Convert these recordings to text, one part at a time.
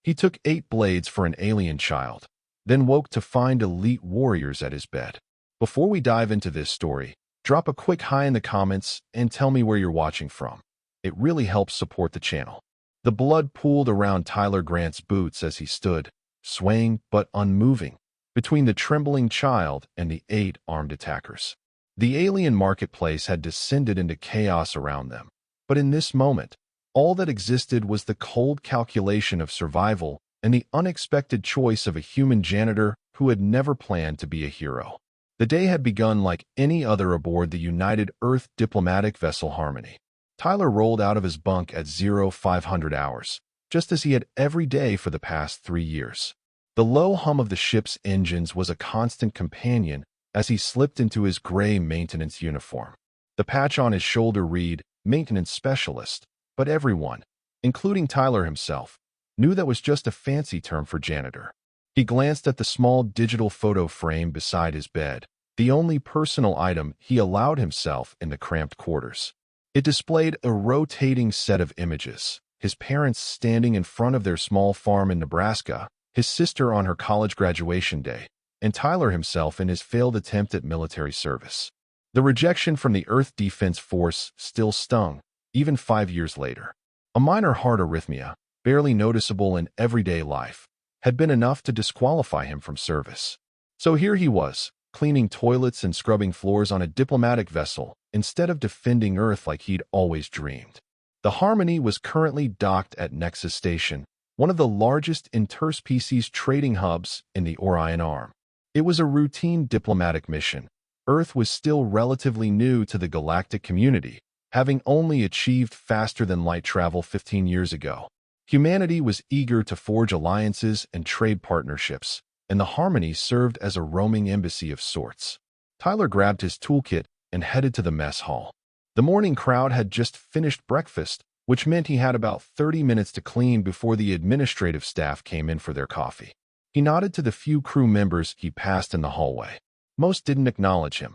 He took 8 blades for an alien child, then woke to find elite warriors at his bed. Before we dive into this story, drop a quick hi in the comments and tell me where you're watching from. It really helps support the channel. The blood pooled around Tyler Grant's boots as he stood, swaying but unmoving, between the trembling child and the 8 armed attackers. The alien marketplace had descended into chaos around them, but in this moment, all that existed was the cold calculation of survival and the unexpected choice of a human janitor who had never planned to be a hero. The day had begun like any other aboard the United Earth diplomatic vessel Harmony. Tyler rolled out of his bunk at 0500 hours, just as he had every day for the past 3 years. The low hum of the ship's engines was a constant companion as he slipped into his gray maintenance uniform. The patch on his shoulder read, "Maintenance Specialist," but everyone, including Tyler himself, knew that was just a fancy term for janitor. He glanced at the small digital photo frame beside his bed, the only personal item he allowed himself in the cramped quarters. It displayed a rotating set of images, his parents standing in front of their small farm in Nebraska, his sister on her college graduation day, and Tyler himself in his failed attempt at military service. The rejection from the Earth Defense Force still stung, even 5 years later. A minor heart arrhythmia, barely noticeable in everyday life, had been enough to disqualify him from service. So here he was, cleaning toilets and scrubbing floors on a diplomatic vessel instead of defending Earth like he'd always dreamed. The Harmony was currently docked at Nexus Station, one of the largest interspecies trading hubs in the Orion Arm. It was a routine diplomatic mission. Earth was still relatively new to the galactic community, having only achieved faster-than-light travel 15 years ago. Humanity was eager to forge alliances and trade partnerships, and the Harmony served as a roaming embassy of sorts. Tyler grabbed his toolkit and headed to the mess hall. The morning crowd had just finished breakfast, which meant he had about 30 minutes to clean before the administrative staff came in for their coffee. He nodded to the few crew members he passed in the hallway. Most didn't acknowledge him.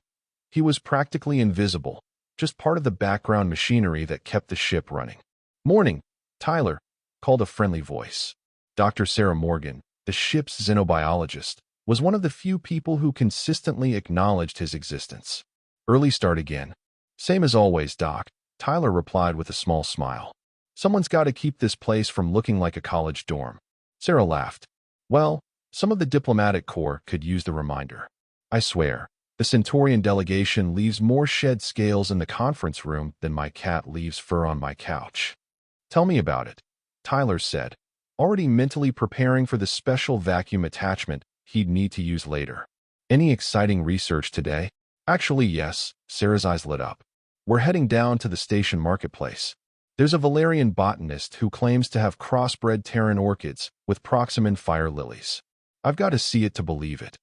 He was practically invisible, just part of the background machinery that kept the ship running. "Morning, Tyler," called a friendly voice. Dr. Sarah Morgan, the ship's xenobiologist, was one of the few people who consistently acknowledged his existence. "Early start again." "Same as always, Doc," Tyler replied with a small smile. "Someone's got to keep this place from looking like a college dorm." Sarah laughed. "Well, some of the diplomatic corps could use the reminder. I swear, the Centaurian delegation leaves more shed scales in the conference room than my cat leaves fur on my couch." "Tell me about it," Tyler said, already mentally preparing for the special vacuum attachment he'd need to use later. "Any exciting research today?" "Actually, yes," Sarah's eyes lit up. "We're heading down to the station marketplace. There's a Valerian botanist who claims to have crossbred Terran orchids with Proximan fire lilies. I've got to see it to believe it."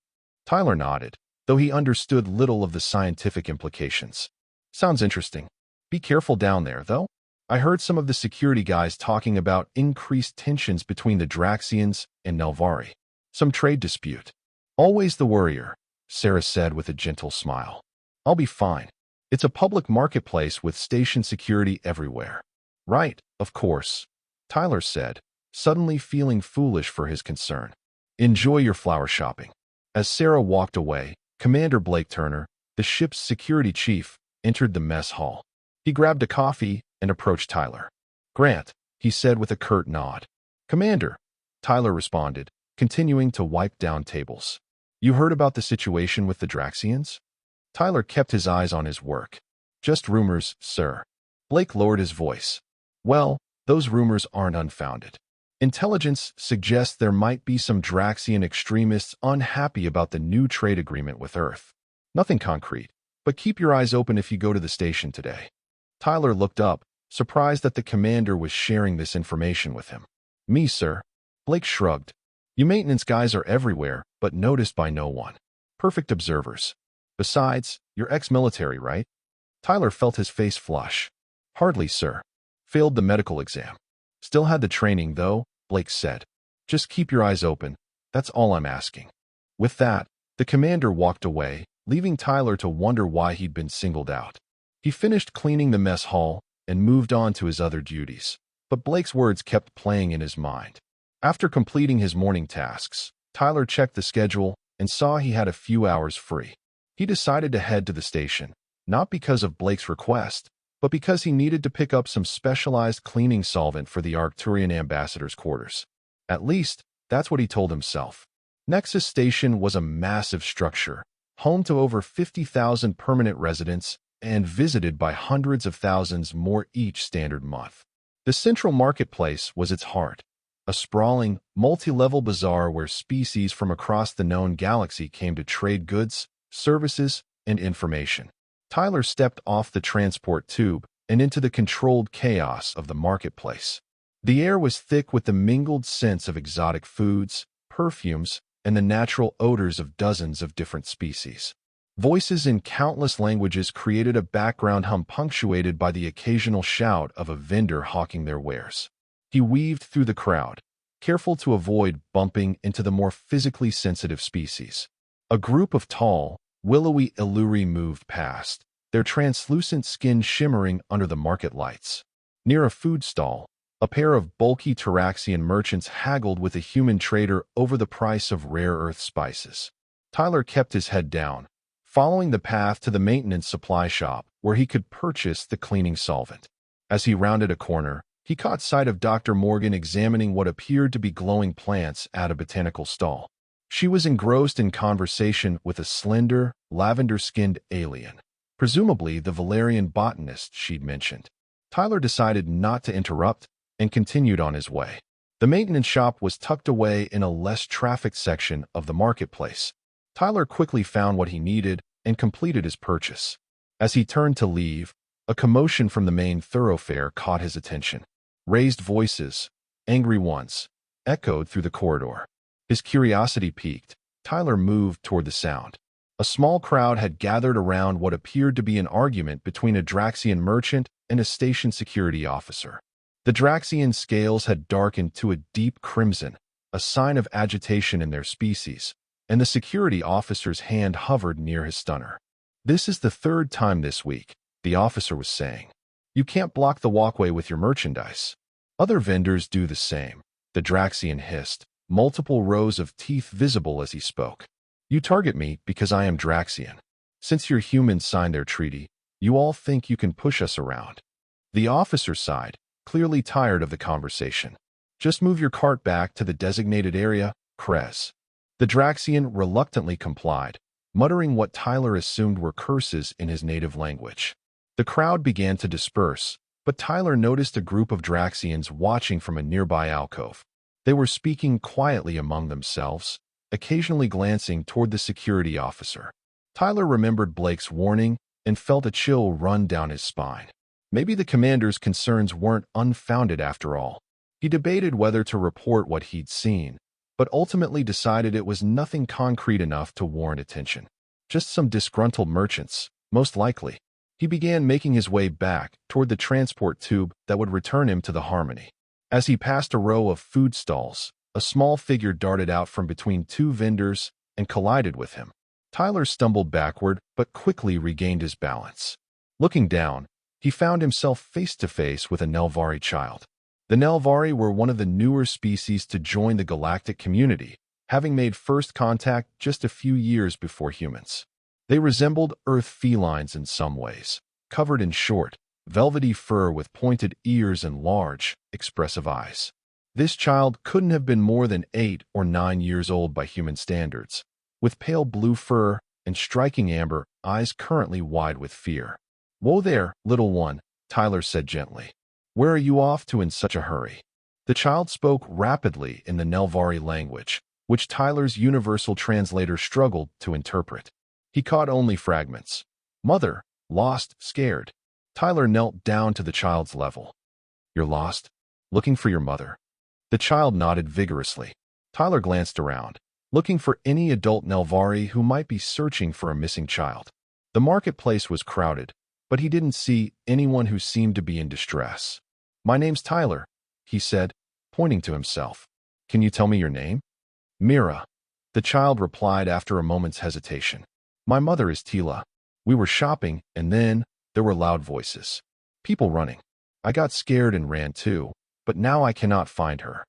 Tyler nodded, though he understood little of the scientific implications. "Sounds interesting. Be careful down there, though. I heard some of the security guys talking about increased tensions between the Draxians and Nelvari. Some trade dispute." "Always the worrier," Sarah said with a gentle smile. "I'll be fine. It's a public marketplace with station security everywhere." "Right, of course," Tyler said, suddenly feeling foolish for his concern. "Enjoy your flower shopping." As Sarah walked away, Commander Blake Turner, the ship's security chief, entered the mess hall. He grabbed a coffee and approached Tyler. "Grant," he said with a curt nod. "Commander," Tyler responded, continuing to wipe down tables. "You heard about the situation with the Draxians?" Tyler kept his eyes on his work. "Just rumors, sir." Blake lowered his voice. "Well, those rumors aren't unfounded. Intelligence suggests there might be some Draxian extremists unhappy about the new trade agreement with Earth. Nothing concrete, but keep your eyes open if you go to the station today." Tyler looked up, surprised that the commander was sharing this information with him. "Me, sir." Blake shrugged. "You maintenance guys are everywhere, but noticed by no one. Perfect observers. Besides, you're ex-military, right?" Tyler felt his face flush. "Hardly, sir. Failed the medical exam. Still had the training, though," Blake said. "Just keep your eyes open. That's all I'm asking." With that, the commander walked away, leaving Tyler to wonder why he'd been singled out. He finished cleaning the mess hall and moved on to his other duties, but Blake's words kept playing in his mind. After completing his morning tasks, Tyler checked the schedule and saw he had a few hours free. He decided to head to the station, not because of Blake's request, but because he needed to pick up some specialized cleaning solvent for the Arcturian ambassador's quarters. At least, that's what he told himself. Nexus Station was a massive structure, home to over 50,000 permanent residents and visited by hundreds of thousands more each standard month. The central marketplace was its heart, a sprawling, multi-level bazaar where species from across the known galaxy came to trade goods, services, and information. Tyler stepped off the transport tube and into the controlled chaos of the marketplace. The air was thick with the mingled scents of exotic foods, perfumes, and the natural odors of dozens of different species. Voices in countless languages created a background hum punctuated by the occasional shout of a vendor hawking their wares. He weaved through the crowd, careful to avoid bumping into the more physically sensitive species. A group of tall, willowy Illuri moved past, their translucent skin shimmering under the market lights. Near a food stall, a pair of bulky Taraxian merchants haggled with a human trader over the price of rare earth spices. Tyler kept his head down, following the path to the maintenance supply shop where he could purchase the cleaning solvent. As he rounded a corner, he caught sight of Dr. Morgan examining what appeared to be glowing plants at a botanical stall. She was engrossed in conversation with a slender, lavender-skinned alien, presumably the Valerian botanist she'd mentioned. Tyler decided not to interrupt and continued on his way. The maintenance shop was tucked away in a less trafficked section of the marketplace. Tyler quickly found what he needed and completed his purchase. As he turned to leave, a commotion from the main thoroughfare caught his attention. Raised voices, angry ones, echoed through the corridor. His curiosity piqued. Tyler moved toward the sound. A small crowd had gathered around what appeared to be an argument between a Draxian merchant and a station security officer. The Draxian scales had darkened to a deep crimson, a sign of agitation in their species, and the security officer's hand hovered near his stunner. "This is the third time this week," the officer was saying. "You can't block the walkway with your merchandise." "Other vendors do the same," the Draxian hissed, multiple rows of teeth visible as he spoke. "You target me because I am Draxian. Since your humans signed their treaty, you all think you can push us around." The officer sighed, clearly tired of the conversation. "Just move your cart back to the designated area, Krez." The Draxian reluctantly complied, muttering what Tyler assumed were curses in his native language. The crowd began to disperse, but Tyler noticed a group of Draxians watching from a nearby alcove. They were speaking quietly among themselves, occasionally glancing toward the security officer. Tyler remembered Blake's warning and felt a chill run down his spine. Maybe the commander's concerns weren't unfounded after all. He debated whether to report what he'd seen, but ultimately decided it was nothing concrete enough to warrant attention. Just some disgruntled merchants, most likely. He began making his way back toward the transport tube that would return him to the Harmony. As he passed a row of food stalls, a small figure darted out from between two vendors and collided with him. Tyler stumbled backward but quickly regained his balance. Looking down, he found himself face to face with a Nelvari child. The Nelvari were one of the newer species to join the galactic community, having made first contact just a few years before humans. They resembled Earth felines in some ways, covered in short, velvety fur with pointed ears and large, expressive eyes. This child couldn't have been more than 8 or 9 years old by human standards, with pale blue fur and striking amber eyes currently wide with fear. "Whoa there, little one," Tyler said gently. "Where are you off to in such a hurry?" The child spoke rapidly in the Nelvari language, which Tyler's universal translator struggled to interpret. He caught only fragments. "Mother, lost, scared." Tyler knelt down to the child's level. "You're lost? Looking for your mother?" The child nodded vigorously. Tyler glanced around, looking for any adult Nelvari who might be searching for a missing child. The marketplace was crowded, but he didn't see anyone who seemed to be in distress. "My name's Tyler," he said, pointing to himself. "Can you tell me your name?" "Mira," the child replied after a moment's hesitation. "My mother is Tila. We were shopping, and then there were loud voices. People running. I got scared and ran too, but now I cannot find her."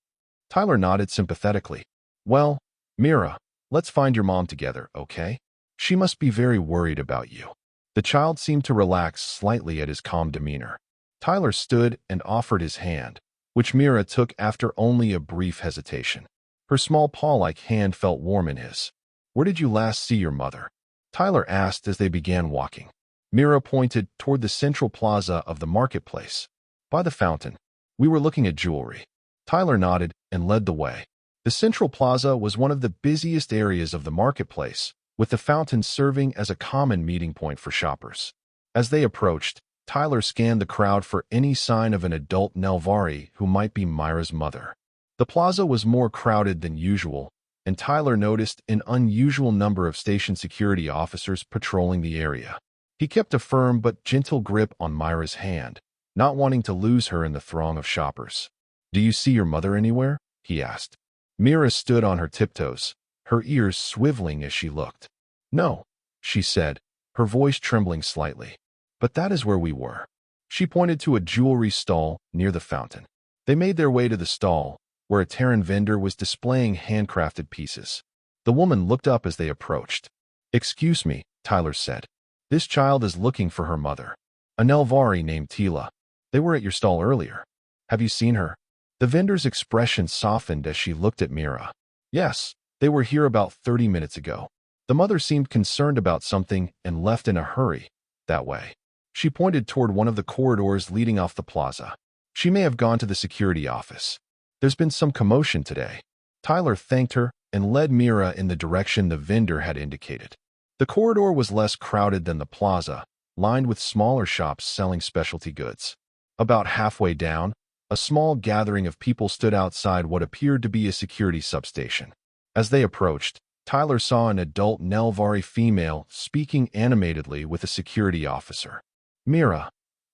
Tyler nodded sympathetically. Well, Mira, let's find your mom together, okay? She must be very worried about you. The child seemed to relax slightly at his calm demeanor. Tyler stood and offered his hand, which Mira took after only a brief hesitation. Her small paw-like hand felt warm in his. Where did you last see your mother? Tyler asked as they began walking. Mira pointed toward the central plaza of the marketplace. By the fountain. We were looking at jewelry. Tyler nodded and led the way. The central plaza was one of the busiest areas of the marketplace, with the fountain serving as a common meeting point for shoppers. As they approached, Tyler scanned the crowd for any sign of an adult Nelvari who might be Myra's mother. The plaza was more crowded than usual, and Tyler noticed an unusual number of station security officers patrolling the area. He kept a firm but gentle grip on Myra's hand, not wanting to lose her in the throng of shoppers. Do you see your mother anywhere? He asked. Mira stood on her tiptoes, her ears swiveling as she looked. No, she said, her voice trembling slightly. But that is where we were. She pointed to a jewelry stall near the fountain. They made their way to the stall, where a Terran vendor was displaying handcrafted pieces. The woman looked up as they approached. Excuse me, Tyler said. This child is looking for her mother. A Nelvari named Tila. They were at your stall earlier. Have you seen her? The vendor's expression softened as she looked at Mira. Yes, they were here about 30 minutes ago. The mother seemed concerned about something and left in a hurry. That way. She pointed toward one of the corridors leading off the plaza. She may have gone to the security office. There's been some commotion today. Tyler thanked her and led Mira in the direction the vendor had indicated. The corridor was less crowded than the plaza, lined with smaller shops selling specialty goods. About halfway down, a small gathering of people stood outside what appeared to be a security substation. As they approached, Tyler saw an adult Nelvari female speaking animatedly with a security officer. Mira,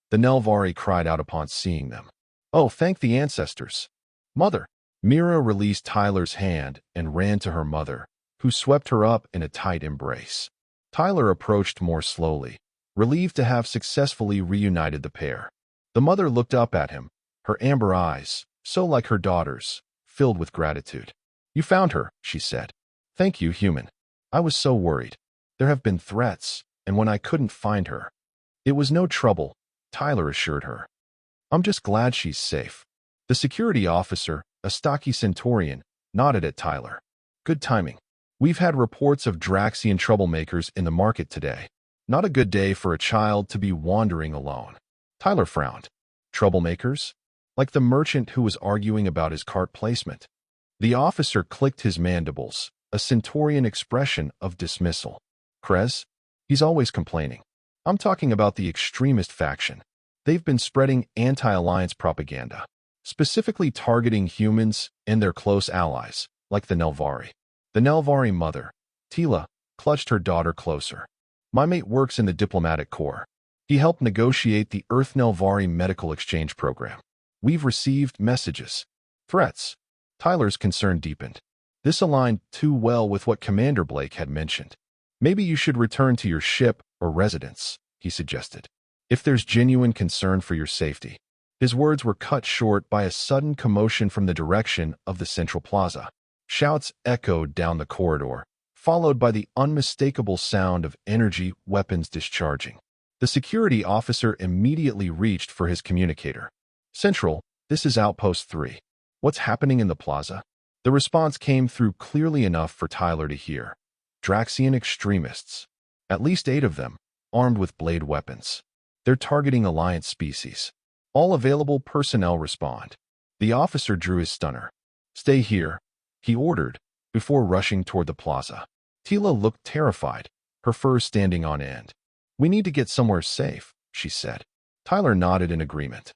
the Nelvari cried out upon seeing them. Oh, thank the ancestors. Mother. Mira released Tyler's hand and ran to her mother, who swept her up in a tight embrace. Tyler approached more slowly, relieved to have successfully reunited the pair. The mother looked up at him, her amber eyes, so like her daughter's, filled with gratitude. You found her, she said. Thank you, human. I was so worried. There have been threats, and when I couldn't find her. It was no trouble, Tyler assured her. I'm just glad she's safe. The security officer, a stocky Centaurian, nodded at Tyler. Good timing. We've had reports of Draxian troublemakers in the market today. Not a good day for a child to be wandering alone. Tyler frowned. Troublemakers? Like the merchant who was arguing about his cart placement. The officer clicked his mandibles, a Centaurian expression of dismissal. Krez? He's always complaining. I'm talking about the extremist faction. They've been spreading anti-alliance propaganda, specifically targeting humans and their close allies, like the Nelvari. The Nelvari mother, Tila, clutched her daughter closer. My mate works in the diplomatic corps. He helped negotiate the Earth Nelvari medical exchange program. We've received messages. Threats. Tyler's concern deepened. This aligned too well with what Commander Blake had mentioned. Maybe you should return to your ship or residence, he suggested. If there's genuine concern for your safety. His words were cut short by a sudden commotion from the direction of the central plaza. Shouts echoed down the corridor, followed by the unmistakable sound of energy weapons discharging. The security officer immediately reached for his communicator. Central, this is Outpost 3. What's happening in the plaza? The response came through clearly enough for Tyler to hear. Draxian extremists. At least 8 of them, armed with blade weapons. They're targeting Alliance species. All available personnel respond. The officer drew his stunner. Stay here, he ordered, before rushing toward the plaza. Tila looked terrified, her fur standing on end. We need to get somewhere safe, she said. Tyler nodded in agreement.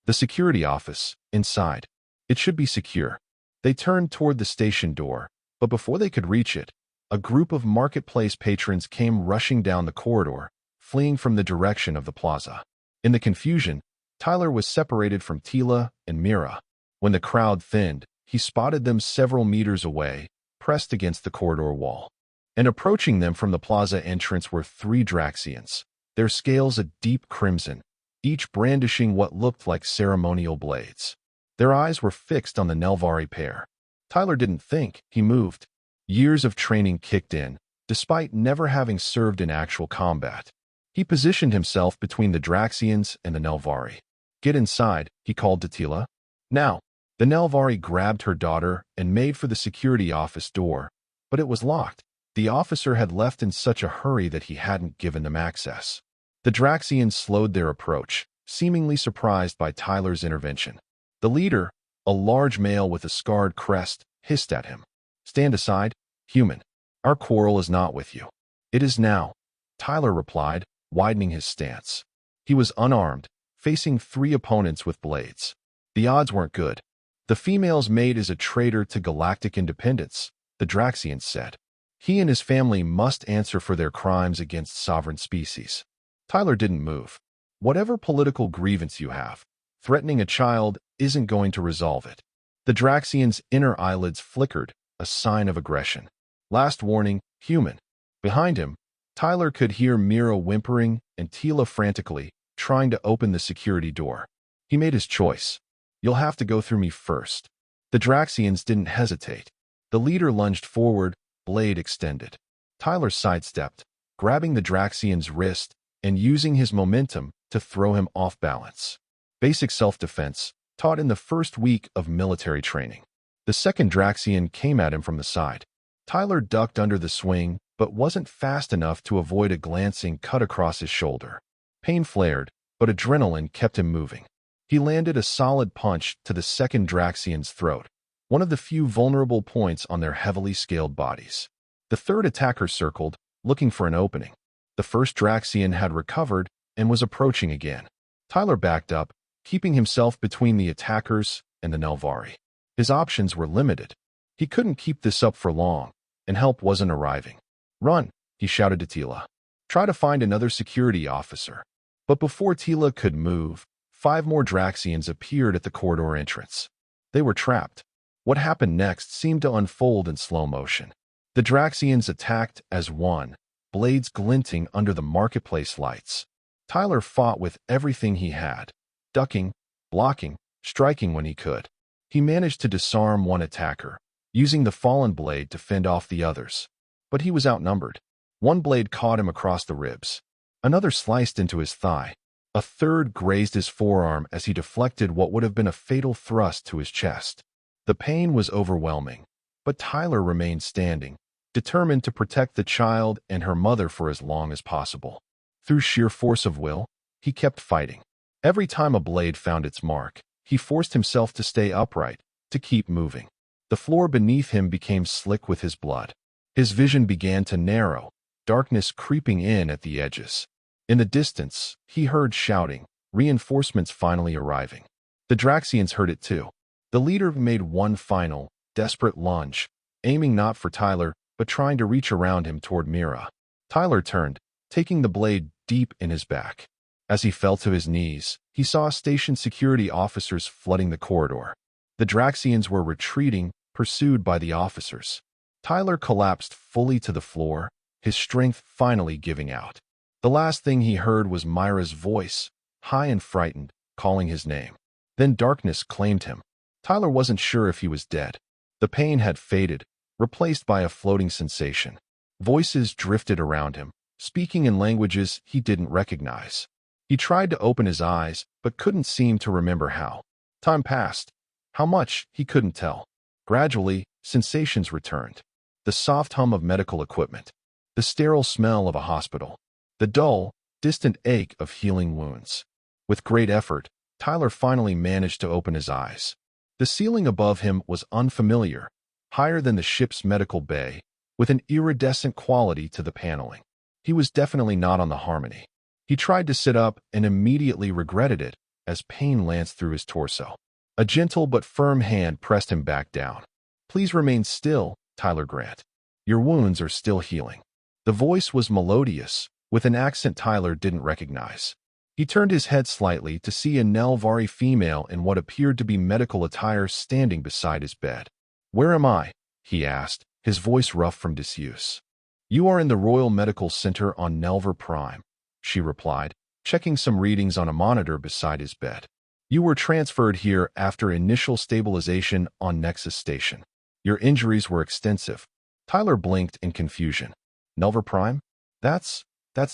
The security office, inside. It should be secure. They turned toward the station door, but before they could reach it, a group of marketplace patrons came rushing down the corridor, fleeing from the direction of the plaza. In the confusion, Tyler was separated from Tila and Mira. When the crowd thinned, he spotted them several meters away, pressed against the corridor wall. And approaching them from the plaza entrance were 3 Draxians, their scales a deep crimson, each brandishing what looked like ceremonial blades. Their eyes were fixed on the Nelvari pair. Tyler didn't think, he moved. Years of training kicked in, despite never having served in actual combat. He positioned himself between the Draxians and the Nelvari. "Get inside," he called to Tila. "Now." The Nelvari grabbed her daughter and made for the security office door, but it was locked. The officer had left in such a hurry that he hadn't given them access. The Draxians slowed their approach, seemingly surprised by Tyler's intervention. The leader, a large male with a scarred crest, hissed at him. "Stand aside, human. Our quarrel is not with you." "It is now," Tyler replied, widening his stance. He was unarmed, facing 3 opponents with blades. The odds weren't good. "The female's mate is a traitor to galactic independence," the Draxians said. "He and his family must answer for their crimes against sovereign species." Tyler didn't move. "Whatever political grievance you have, threatening a child isn't going to resolve it." The Draxian's inner eyelids flickered, a sign of aggression. "Last warning, human." Behind him, Tyler could hear Mira whimpering and Tila frantically, trying to open the security door. He made his choice. "You'll have to go through me first." The Draxians didn't hesitate. The leader lunged forward, blade extended. Tyler sidestepped, grabbing the Draxian's wrist and using his momentum to throw him off balance. Basic self-defense, taught in the first week of military training. The second Draxian came at him from the side. Tyler ducked under the swing, but wasn't fast enough to avoid a glancing cut across his shoulder. Pain flared, but adrenaline kept him moving. He landed a solid punch to the second Draxian's throat, one of the few vulnerable points on their heavily scaled bodies. The third attacker circled, looking for an opening. The first Draxian had recovered and was approaching again. Tyler backed up, keeping himself between the attackers and the Nelvari. His options were limited. He couldn't keep this up for long, and help wasn't arriving. "Run," he shouted to Tila. "Try to find another security officer." But before Tila could move, 5 more Draxians appeared at the corridor entrance. They were trapped. What happened next seemed to unfold in slow motion. The Draxians attacked as one, blades glinting under the marketplace lights. Tyler fought with everything he had, ducking, blocking, striking when he could. He managed to disarm one attacker, using the fallen blade to fend off the others. But he was outnumbered. One blade caught him across the ribs. Another sliced into his thigh. A third grazed his forearm as he deflected what would have been a fatal thrust to his chest. The pain was overwhelming, but Tyler remained standing, determined to protect the child and her mother for as long as possible. Through sheer force of will, he kept fighting. Every time a blade found its mark, he forced himself to stay upright, to keep moving. The floor beneath him became slick with his blood. His vision began to narrow, darkness creeping in at the edges. In the distance, he heard shouting, reinforcements finally arriving. The Draxians heard it too. The leader made one final, desperate lunge, aiming not for Tyler, but trying to reach around him toward Mira. Tyler turned, taking the blade deep in his back. As he fell to his knees, he saw station security officers flooding the corridor. The Draxians were retreating, pursued by the officers. Tyler collapsed fully to the floor, his strength finally giving out. The last thing he heard was Myra's voice, high and frightened, calling his name. Then darkness claimed him. Tyler wasn't sure if he was dead. The pain had faded, replaced by a floating sensation. Voices drifted around him, speaking in languages he didn't recognize. He tried to open his eyes, but couldn't seem to remember how. Time passed. How much, he couldn't tell. Gradually, sensations returned. The soft hum of medical equipment. The sterile smell of a hospital. The dull, distant ache of healing wounds. With great effort, Tyler finally managed to open his eyes. The ceiling above him was unfamiliar, higher than the ship's medical bay, with an iridescent quality to the paneling. He was definitely not on the Harmony. He tried to sit up and immediately regretted it as pain lanced through his torso. A gentle but firm hand pressed him back down. "Please remain still, Tyler Grant. Your wounds are still healing." The voice was melodious, with an accent Tyler didn't recognize. He turned his head slightly to see a Nelvari female in what appeared to be medical attire standing beside his bed. "Where am I?" he asked, his voice rough from disuse. "You are in the Royal Medical Center on Nelvar Prime," she replied, checking some readings on a monitor beside his bed. You were transferred here after initial stabilization on Nexus Station. Your injuries were extensive. Tyler blinked in confusion. Nelver Prime? That's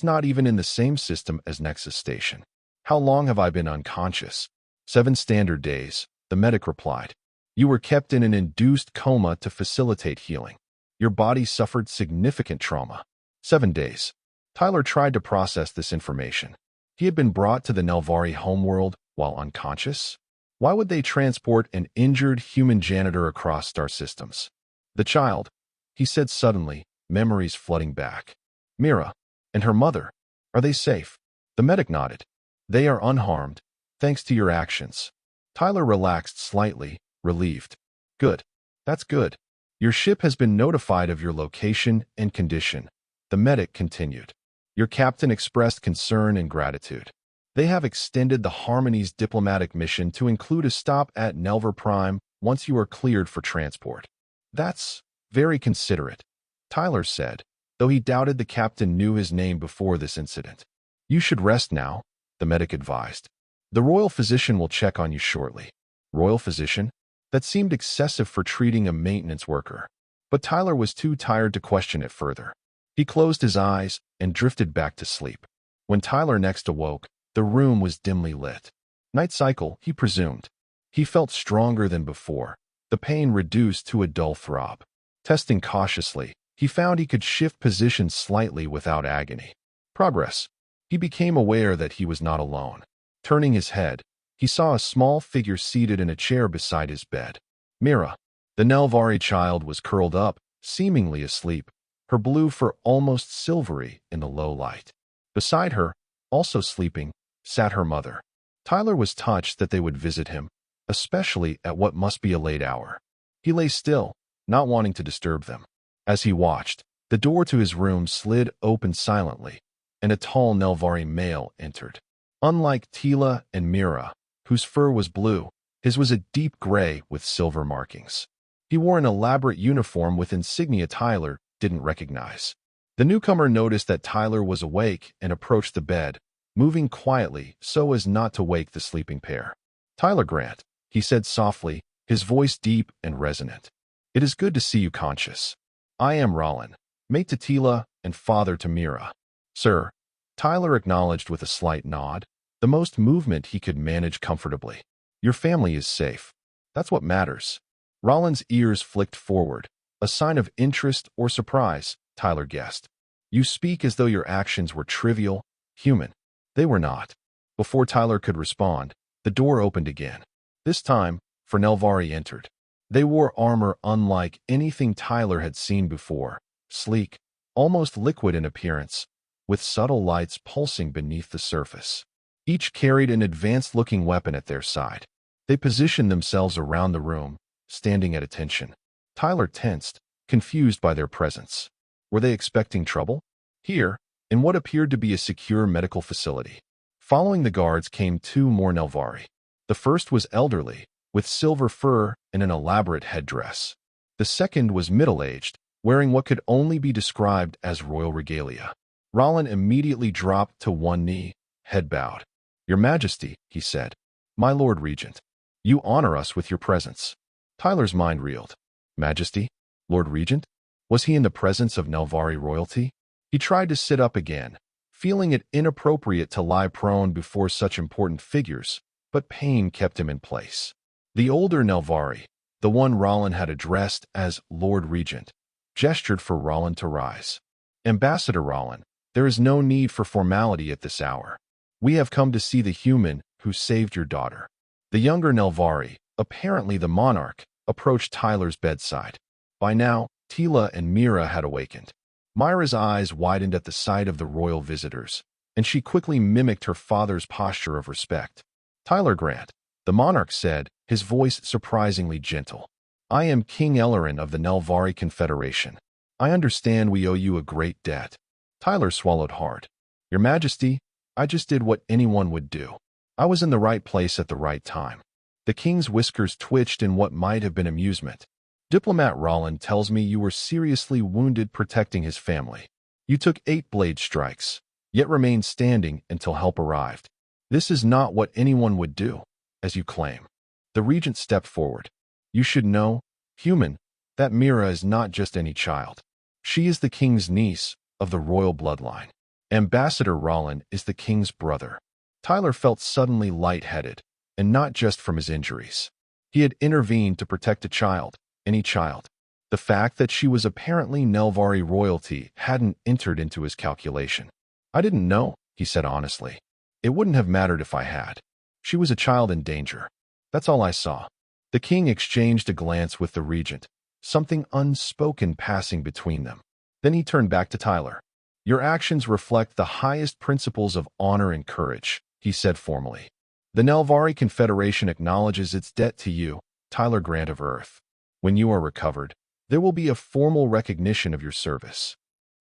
not even in the same system as Nexus Station. How long have I been unconscious? 7 standard days, the medic replied. You were kept in an induced coma to facilitate healing. Your body suffered significant trauma. 7 days. Tyler tried to process this information. He had been brought to the Nelvari homeworld while unconscious? Why would they transport an injured human janitor across star systems? The child, he said suddenly, memories flooding back. Mira and her mother, are they safe? The medic nodded. They are unharmed, thanks to your actions. Tyler relaxed slightly, relieved. Good. That's good. Your ship has been notified of your location and condition. The medic continued. Your captain expressed concern and gratitude. They have extended the Harmony's diplomatic mission to include a stop at Nelver Prime once you are cleared for transport. That's very considerate, Tyler said, though he doubted the captain knew his name before this incident. You should rest now, the medic advised. The royal physician will check on you shortly. Royal physician? That seemed excessive for treating a maintenance worker. But Tyler was too tired to question it further. He closed his eyes and drifted back to sleep. When Tyler next awoke, the room was dimly lit. Night cycle, he presumed. He felt stronger than before, the pain reduced to a dull throb. Testing cautiously, he found he could shift positions slightly without agony. Progress. He became aware that he was not alone. Turning his head, he saw a small figure seated in a chair beside his bed. Mira. The Nelvari child was curled up, seemingly asleep, her blue fur almost silvery in the low light. Beside her, also sleeping, sat her mother. Tyler was touched that they would visit him, especially at what must be a late hour. He lay still, not wanting to disturb them. As he watched, the door to his room slid open silently, and a tall Nelvari male entered. Unlike Tila and Mira, whose fur was blue, his was a deep gray with silver markings. He wore an elaborate uniform with insignia Tyler didn't recognize. The newcomer noticed that Tyler was awake and approached the bed, moving quietly so as not to wake the sleeping pair. Tyler Grant, he said softly, his voice deep and resonant. It is good to see you conscious. I am Rollin, mate to Tila and father to Mira. Sir, Tyler acknowledged with a slight nod, the most movement he could manage comfortably. Your family is safe. That's what matters. Rollin's ears flicked forward, a sign of interest or surprise, Tyler guessed. You speak as though your actions were trivial, human. They were not. Before Tyler could respond, the door opened again. This time, Nelvari entered. They wore armor unlike anything Tyler had seen before, sleek, almost liquid in appearance, with subtle lights pulsing beneath the surface. Each carried an advanced-looking weapon at their side. They positioned themselves around the room, standing at attention. Tyler tensed, confused by their presence. Were they expecting trouble? Here, in what appeared to be a secure medical facility. Following the guards came 2 more Nelvari. The first was elderly, with silver fur and an elaborate headdress. The second was middle-aged, wearing what could only be described as royal regalia. Rollin immediately dropped to one knee, head bowed. Your Majesty, he said. My Lord Regent. You honor us with your presence. Tyler's mind reeled. Majesty? Lord Regent? Was he in the presence of Nelvari royalty? He tried to sit up again, feeling it inappropriate to lie prone before such important figures, but pain kept him in place. The older Nelvari, the one Rollin had addressed as Lord Regent, gestured for Rollin to rise. Ambassador Rollin, there is no need for formality at this hour. We have come to see the human who saved your daughter. The younger Nelvari, apparently the monarch, approached Tyler's bedside. By now, Tila and Mira had awakened. Myra's eyes widened at the sight of the royal visitors, and she quickly mimicked her father's posture of respect. Tyler Grant, the monarch said, his voice surprisingly gentle. I am King Ellerin of the Nelvari Confederation. I understand we owe you a great debt. Tyler swallowed hard. Your Majesty, I just did what anyone would do. I was in the right place at the right time. The king's whiskers twitched in what might have been amusement. Diplomat Rollin tells me you were seriously wounded protecting his family. You took 8 blade strikes, yet remained standing until help arrived. This is not what anyone would do. as you claim. The regent stepped forward. You should know, human, that Mira is not just any child. She is the king's niece of the royal bloodline. Ambassador Rollin is the king's brother. Tyler felt suddenly lightheaded, and not just from his injuries. He had intervened to protect a child, any child. The fact that she was apparently Nelvari royalty hadn't entered into his calculation. I didn't know, he said honestly. It wouldn't have mattered if I had. She was a child in danger. That's all I saw. The king exchanged a glance with the regent, something unspoken passing between them. Then he turned back to Tyler. Your actions reflect the highest principles of honor and courage, he said formally. The Nelvari Confederation acknowledges its debt to you, Tyler Grant of Earth. When you are recovered, there will be a formal recognition of your service.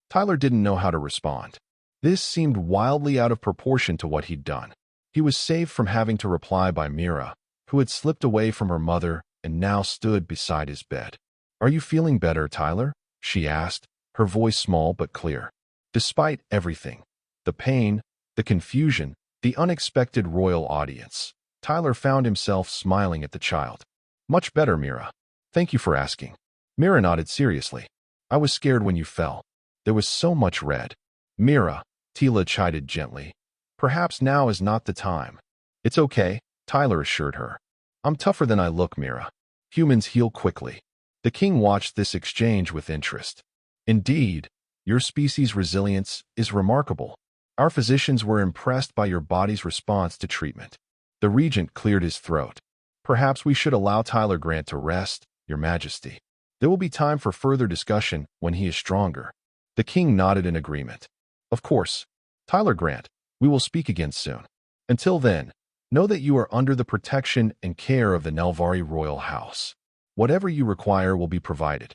Tyler didn't know how to respond. This seemed wildly out of proportion to what he'd done. He was saved from having to reply by Mira, who had slipped away from her mother and now stood beside his bed. Are you feeling better, Tyler? She asked, her voice small but clear. Despite everything, the pain, the confusion, the unexpected royal audience, Tyler found himself smiling at the child. Much better, Mira. Thank you for asking. Mira nodded seriously. I was scared when you fell. There was so much red. Mira, Tila chided gently. Perhaps now is not the time. It's okay, Tyler assured her. I'm tougher than I look, Mira. Humans heal quickly. The king watched this exchange with interest. Indeed, your species' resilience is remarkable. Our physicians were impressed by your body's response to treatment. The regent cleared his throat. Perhaps we should allow Tyler Grant to rest, Your Majesty. There will be time for further discussion when he is stronger. The king nodded in agreement. Of course. Tyler Grant, we will speak again soon. Until then, know that you are under the protection and care of the Nelvari royal house. Whatever you require will be provided.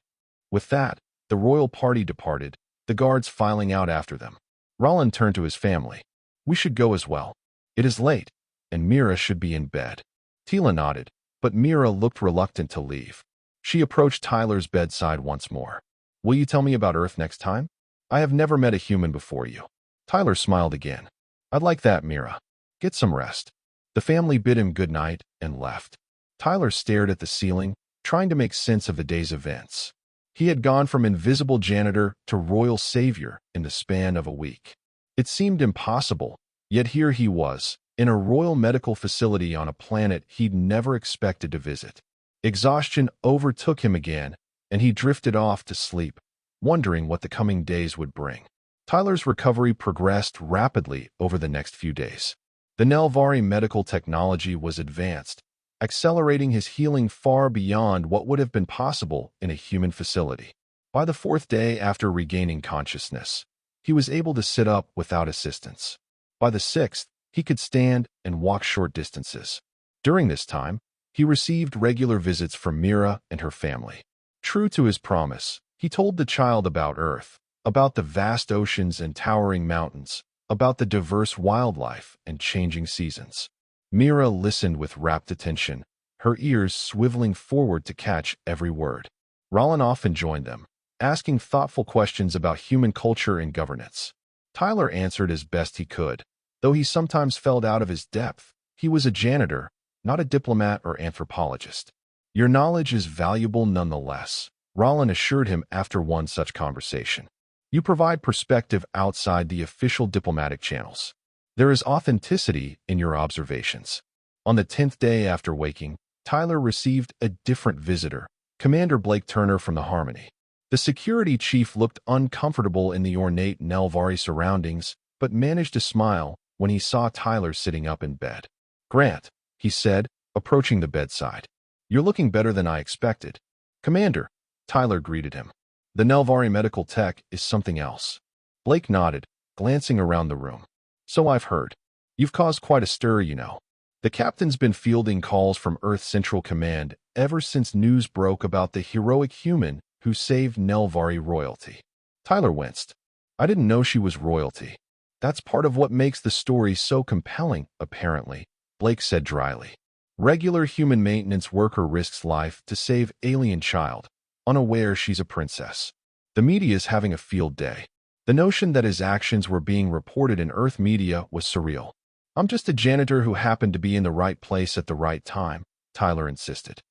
With that, the royal party departed, the guards filing out after them. Rollin turned to his family. We should go as well. It is late, and Mira should be in bed. Tila nodded, but Mira looked reluctant to leave. She approached Tyler's bedside once more. Will you tell me about Earth next time? I have never met a human before you. Tyler smiled again. I'd like that, Mira. Get some rest. The family bid him good night and left. Tyler stared at the ceiling, trying to make sense of the day's events. He had gone from invisible janitor to royal savior in the span of a week. It seemed impossible, yet here he was, in a royal medical facility on a planet he'd never expected to visit. Exhaustion overtook him again, and he drifted off to sleep, wondering what the coming days would bring. Tyler's recovery progressed rapidly over the next few days. The Nelvari medical technology was advanced, accelerating his healing far beyond what would have been possible in a human facility. By the fourth day after regaining consciousness, he was able to sit up without assistance. By the sixth, he could stand and walk short distances. During this time, he received regular visits from Mira and her family. True to his promise, he told the child about Earth, about the vast oceans and towering mountains, about the diverse wildlife and changing seasons. Mira listened with rapt attention, her ears swiveling forward to catch every word. Rollin often joined them, asking thoughtful questions about human culture and governance. Tyler answered as best he could. Though he sometimes fell out of his depth, he was a janitor, not a diplomat or anthropologist. Your knowledge is valuable nonetheless, Rollin assured him after one such conversation. You provide perspective outside the official diplomatic channels. There is authenticity in your observations. On the 10th day after waking, Tyler received a different visitor, Commander Blake Turner from the Harmony. The security chief looked uncomfortable in the ornate Nelvari surroundings, but managed to smile when he saw Tyler sitting up in bed. Grant, he said, approaching the bedside. You're looking better than I expected. Commander, Tyler greeted him. The Nelvari medical tech is something else. Blake nodded, glancing around the room. So I've heard. You've caused quite a stir, you know. The captain's been fielding calls from Earth Central Command ever since news broke about the heroic human who saved Nelvari royalty. Tyler winced. I didn't know she was royalty. That's part of what makes the story so compelling, apparently, Blake said dryly. Regular human maintenance worker risks life to save alien child, unaware she's a princess. The media's having a field day. The notion that his actions were being reported in Earth media was surreal. I'm just a janitor who happened to be in the right place at the right time, Tyler insisted.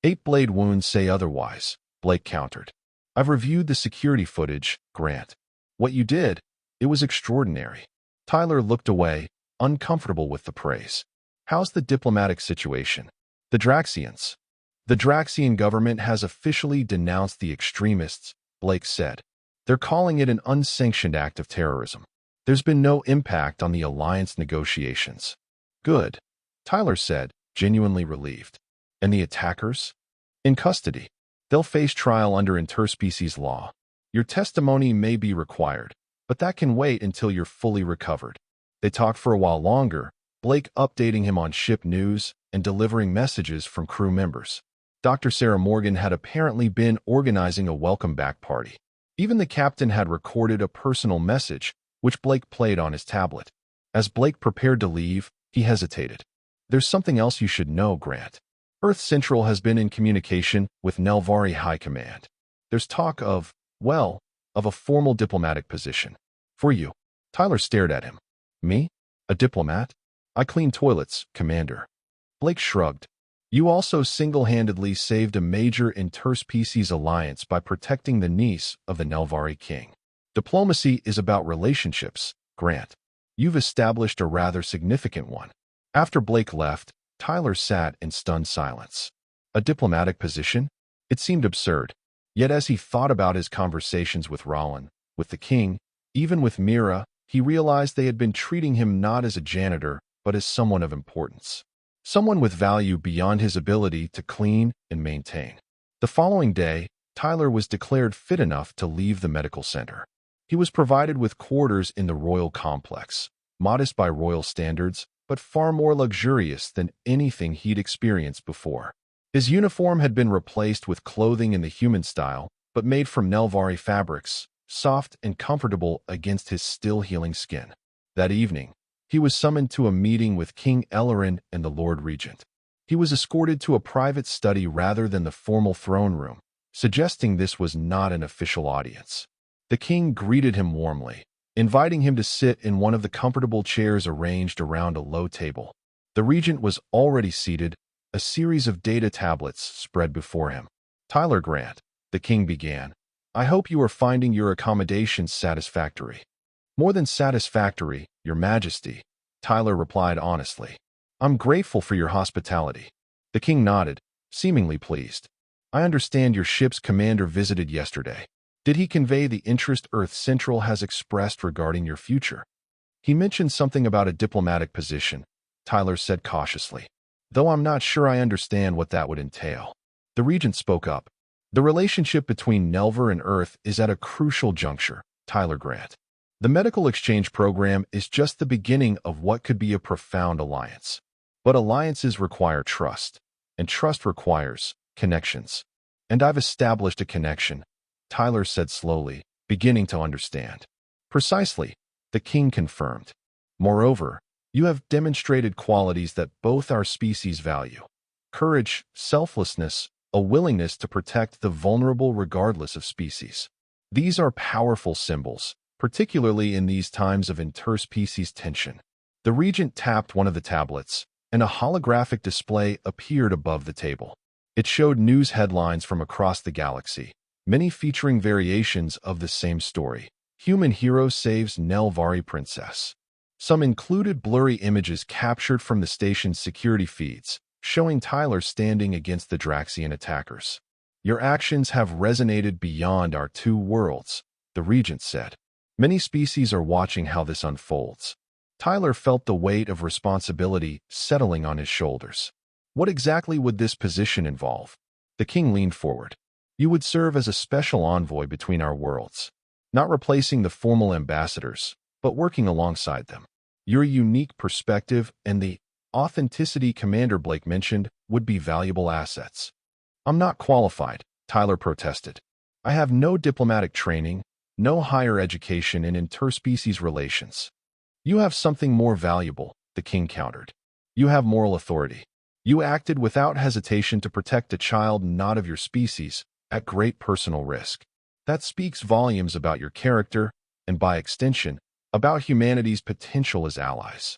8 blade wounds say otherwise, Blake countered. I've reviewed the security footage, Grant. What you did, it was extraordinary. Tyler looked away, uncomfortable with the praise. How's the diplomatic situation? The Draxians. The Draxian government has officially denounced the extremists, Blake said. They're calling it an unsanctioned act of terrorism. There's been no impact on the alliance negotiations. Good, Tyler said, genuinely relieved. And the attackers? In custody. They'll face trial under interspecies law. Your testimony may be required, but that can wait until you're fully recovered. They talked for a while longer, Blake updating him on ship news and delivering messages from crew members. Dr. Sarah Morgan had apparently been organizing a welcome-back party. Even the captain had recorded a personal message, which Blake played on his tablet. As Blake prepared to leave, he hesitated. There's something else you should know, Grant. Earth Central has been in communication with Nelvari High Command. There's talk of a formal diplomatic position. For you. Tyler stared at him. Me? A diplomat? I clean toilets, Commander. Blake shrugged. You also single-handedly saved a major interspecies alliance by protecting the niece of the Nelvari king. Diplomacy is about relationships, Grant. You've established a rather significant one. After Blake left, Tyler sat in stunned silence. A diplomatic position? It seemed absurd. Yet as he thought about his conversations with Rollin, with the king, even with Mira, he realized they had been treating him not as a janitor, but as someone of importance. Someone with value beyond his ability to clean and maintain. The following day, Tyler was declared fit enough to leave the medical center. He was provided with quarters in the royal complex, modest by royal standards, but far more luxurious than anything he'd experienced before. His uniform had been replaced with clothing in the human style, but made from Nelvari fabrics, soft and comfortable against his still-healing skin. That evening, he was summoned to a meeting with King Ellerin and the Lord Regent. He was escorted to a private study rather than the formal throne room, suggesting this was not an official audience. The king greeted him warmly, inviting him to sit in one of the comfortable chairs arranged around a low table. The regent was already seated, a series of data tablets spread before him. Tyler Grant, the king began, I hope you are finding your accommodations satisfactory. More than satisfactory, your majesty, Tyler replied honestly. I'm grateful for your hospitality. The king nodded, seemingly pleased. I understand your ship's commander visited yesterday. Did he convey the interest Earth Central has expressed regarding your future? He mentioned something about a diplomatic position, Tyler said cautiously. Though I'm not sure I understand what that would entail. The regent spoke up. The relationship between Nelvar and Earth is at a crucial juncture, Tyler Grant. The medical exchange program is just the beginning of what could be a profound alliance. But alliances require trust, and trust requires connections. And I've established a connection, Tyler said slowly, beginning to understand. Precisely, the king confirmed. Moreover, you have demonstrated qualities that both our species value. Courage, selflessness, a willingness to protect the vulnerable regardless of species. These are powerful symbols, particularly in these times of interspecies tension. The regent tapped one of the tablets, and a holographic display appeared above the table. It showed news headlines from across the galaxy, many featuring variations of the same story. Human hero saves Nelvari princess. Some included blurry images captured from the station's security feeds, showing Tyler standing against the Draxian attackers. Your actions have resonated beyond our two worlds, the regent said. Many species are watching how this unfolds. Tyler felt the weight of responsibility settling on his shoulders. What exactly would this position involve? The king leaned forward. You would serve as a special envoy between our worlds, not replacing the formal ambassadors, but working alongside them. Your unique perspective and the authenticity Commander Blake mentioned would be valuable assets. I'm not qualified, Tyler protested. I have no diplomatic training, no higher education in interspecies relations. You have something more valuable, the king countered. You have moral authority. You acted without hesitation to protect a child not of your species, at great personal risk. That speaks volumes about your character, and by extension, about humanity's potential as allies.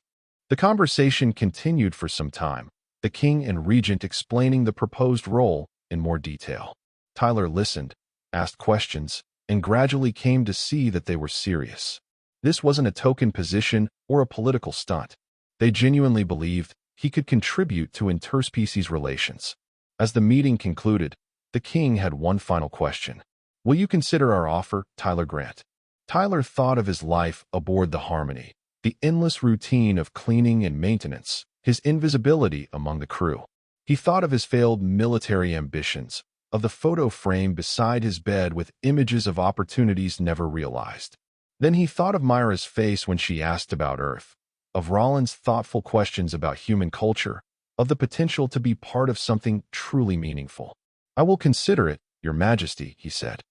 The conversation continued for some time, the king and regent explaining the proposed role in more detail. Tyler listened, asked questions, and gradually came to see that they were serious. This wasn't a token position or a political stunt. They genuinely believed he could contribute to interspecies relations. As the meeting concluded, the king had one final question. Will you consider our offer, Tyler Grant? Tyler thought of his life aboard the Harmony, the endless routine of cleaning and maintenance, his invisibility among the crew. He thought of his failed military ambitions, of the photo frame beside his bed with images of opportunities never realized. Then he thought of Myra's face when she asked about Earth, of Roland's thoughtful questions about human culture, of the potential to be part of something truly meaningful. I will consider it, Your Majesty, he said.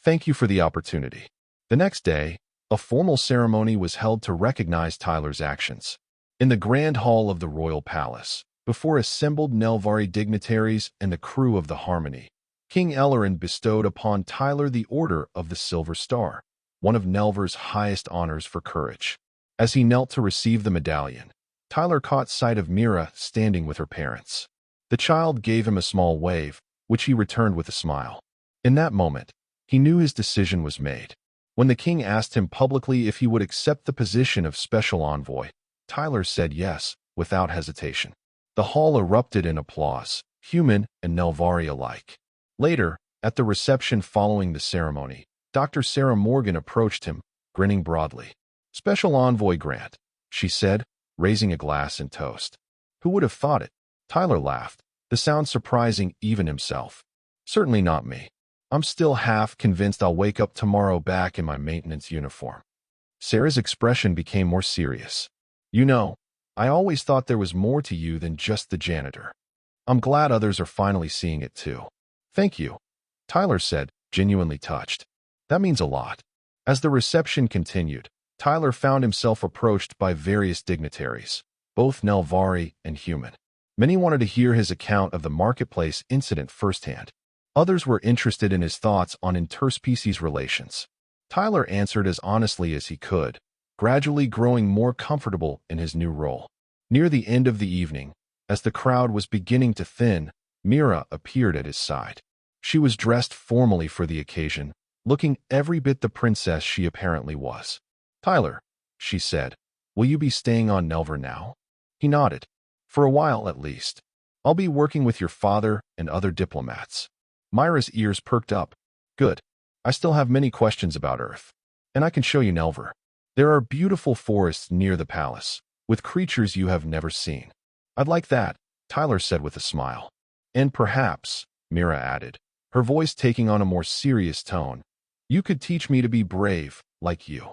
Thank you for the opportunity. The next day, a formal ceremony was held to recognize Tyler's actions. In the Grand Hall of the Royal Palace, before assembled Nelvari dignitaries and the crew of the Harmony, King Ellerin bestowed upon Tyler the Order of the Silver Star, one of Nelvar's highest honors for courage. As he knelt to receive the medallion, Tyler caught sight of Mira standing with her parents. The child gave him a small wave, which he returned with a smile. In that moment, he knew his decision was made. When the king asked him publicly if he would accept the position of special envoy, Tyler said yes, without hesitation. The hall erupted in applause, human and Nelvari alike. Later, at the reception following the ceremony, Dr. Sarah Morgan approached him, grinning broadly. Special Envoy Grant, she said, raising a glass in toast. Who would have thought it? Tyler laughed, the sound surprising even himself. Certainly not me. I'm still half convinced I'll wake up tomorrow back in my maintenance uniform. Sarah's expression became more serious. You know, I always thought there was more to you than just the janitor. I'm glad others are finally seeing it too. Thank you, Tyler said, genuinely touched. That means a lot. As the reception continued, Tyler found himself approached by various dignitaries, both Nelvari and human. Many wanted to hear his account of the marketplace incident firsthand. Others were interested in his thoughts on interspecies relations. Tyler answered as honestly as he could, gradually growing more comfortable in his new role. Near the end of the evening, as the crowd was beginning to thin, Mira appeared at his side. She was dressed formally for the occasion, looking every bit the princess she apparently was. Tyler, she said, will you be staying on Nelvar now? He nodded. For a while, at least. I'll be working with your father and other diplomats. Myra's ears perked up. Good. I still have many questions about Earth. And I can show you Nelvar. There are beautiful forests near the palace, with creatures you have never seen. I'd like that, Tyler said with a smile. And perhaps, Mira added, her voice taking on a more serious tone, you could teach me to be brave, like you.